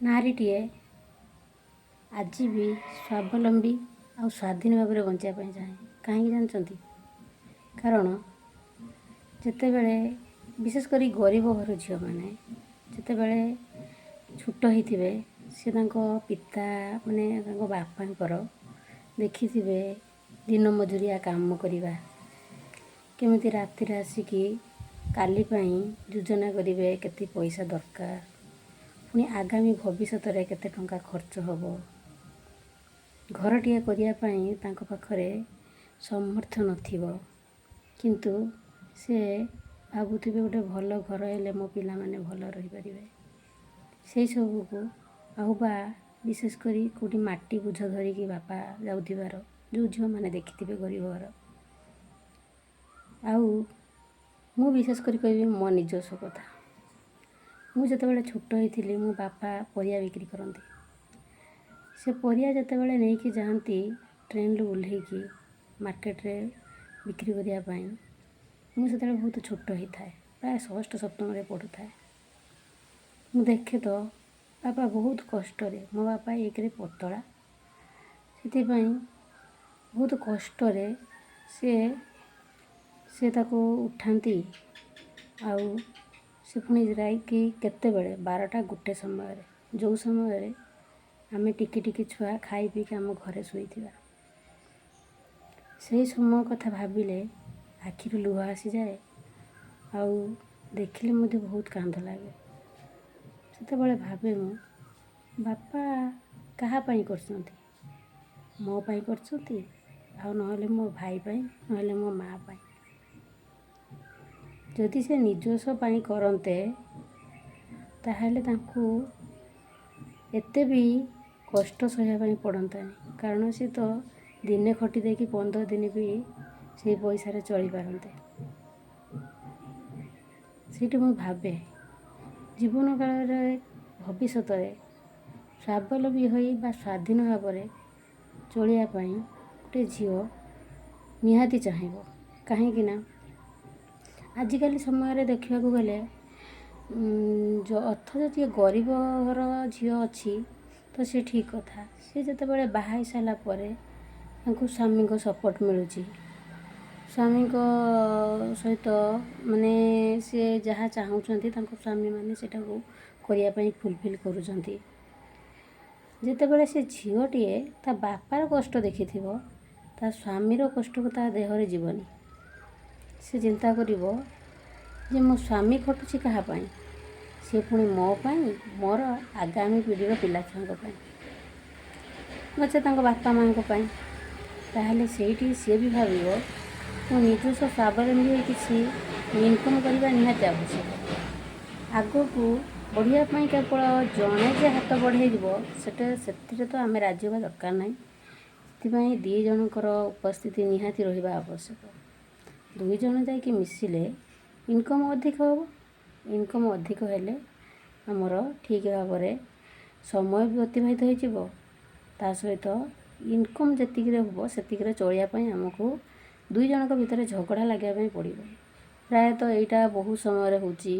नारीटीए आज भी स्वावलम्बी और स्वाधीन भाव में बंचापी चाहे कहीं जानते कारण जितेबले विशेषकर गरीब घर झील मैंने जितेबले छोट होते सी पिता माने बापा देखि दिन मजुरिया काम करवा केमिति राति आसिकी काली योजना करेंगे केते पैसा दरकार पुणी आगामी भविष्य में केते टंका खर्च हम घरटीए करने पाखरे सामर्थ्य नथिबो किंतु से भावुथिबे गोटे भल घर हेले मो पिला माने भल रही पारिबे से सबू को आहुबा विशेषकर कौटी माटी बुझ धरिकी बापा जाउथिबार जो झील मैंने देखिथिबे गरीब घर आउ मु विशेष करी कहबी मो निजस्व कथा मु जतबेले छोट होइथिली मो बापा परिया बिक्री करती से परिया जतबेले नेकी जाती ट्रेन रू ओह्लैकी मार्केट रे बिक्री करिया पई मु सेतबेले बहुत छोट होता है प्राय षष्ठ सप्तम रे पढ़ुଥାଏ मु देखे तो बापा बहुत कष्ट रे मो बापा एक रे पतला से बहुत कष्ट रे से ताको उठाती आउ से पुणी जाइकी केते बेले 12टा गोटे समय जो समय आमे टिकी टिकी छुआ खाई पी के आम घरे शोइथिबा से समय कथा भाविले आखिर लुह आसी जाए आउ देखिले मुझे बहुत कांद लगे सेतेबेले भावे मु बापा कहा पाई करछंती मो पाई करछंती आउ नहले मो भाई पाई नहले मो माँ पाई जदि से निजस्व पाई करते ताहले तांकु एते भी कष्ट सहया पाई पड़ंतानी कारण से तो दिने खटी देकी 15 दिन भी से पैसा रे चली पारंते सेठी मु भावे जीवन काल रे भविष्य रे स्वावलम्बी होई बा स्वाधीन भाव में चलिया पाई गोटे झील निहाती चाहिए कहीं आजिकल समय देखा गले जो अथच जी गरीब घर झील अच्छी तो सी ठीक कथा सी जितेबाला बाहा सारा पर स्वामी को सपोर्ट मिलूँ स्वामी को सहित माने सी जहाँ चाहूँगी स्वामी मैंने सेटा को करने फुलफिल करुँच जितेबाला से झीलटीए ता बापार कष्ट देखि ता स्वामीर कष्ट को ता देहरे जीवनी से चिंता करिवो जे मो स्वामी खटुची कहा पाई से पुणी मो पाई मोर आगामी पीढ़ीर पिला छुआंक पाई नचे तांको बापा माँ को पाई ताहले सेठी सी भी भाविवो मो निजस्व स्वावलम्बी होई किछि इनकम करबा निहाती आवश्यक आगो को बढ़िया पाई केवल जणे जे हाथ बढ़ाई दिबो सेटे तो आमे राज्य बा दरकार नाही सेतिपाई दी जनकर उपस्थिति निहाती रहिबा आवश्यक दुई जन जाइए मिसिले इनकम अधिक हम इनकम अधिक हेले आमर ठीक भाव में समय भी अतिबाहित हो सहित इनकम जी हम से चलियापी आमको दुई जन भितर झगड़ा लगे पड़ो प्रायतः यहाँ बहुत समय होची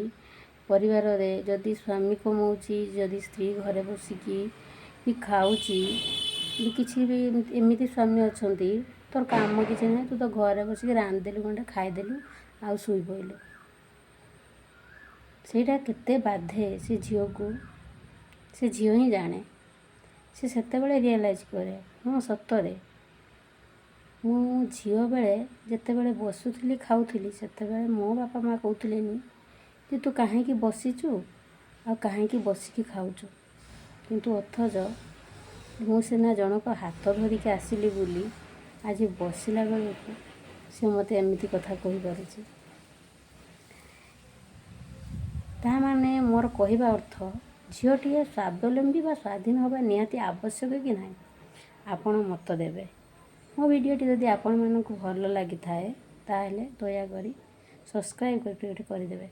परिवार रे जदि स्वामी कमाऊँगी जदि स्त्री घरे बसिकी खाऊँगी किसी भी एमती स्वामी अच्छा तोर काम किसी ना तू तो घरे बसिक रांधिदेलु गंडे खाईदेलु आउ शुई पड़लु सेटा केते बाधे से झील को से झील ही जाने से सेतेबेले रियलाइज करे हाँ सतरे मु झील बेले जितेबले बसुली खाऊली सेतेबेले मो बापा माँ कहूलेनी कि तू कहीं बसीचु आ कहीं बसिकी खाऊचु किंतु अथच मु सीना जनक हाथ धरिकी आसिली बोली आज बसला बेलू से मत एमती कथा कही पारे ता माने मोर कहवा अर्थ झीलटीए स्वावलम्बी बा स्वाधीन होगा निहाती आवश्यक कि ना आपण मत देवे मो वीडियोटी जदि आपण मानक भल लगी थाए ताहले दया करी सब्सक्राइब करदेवे।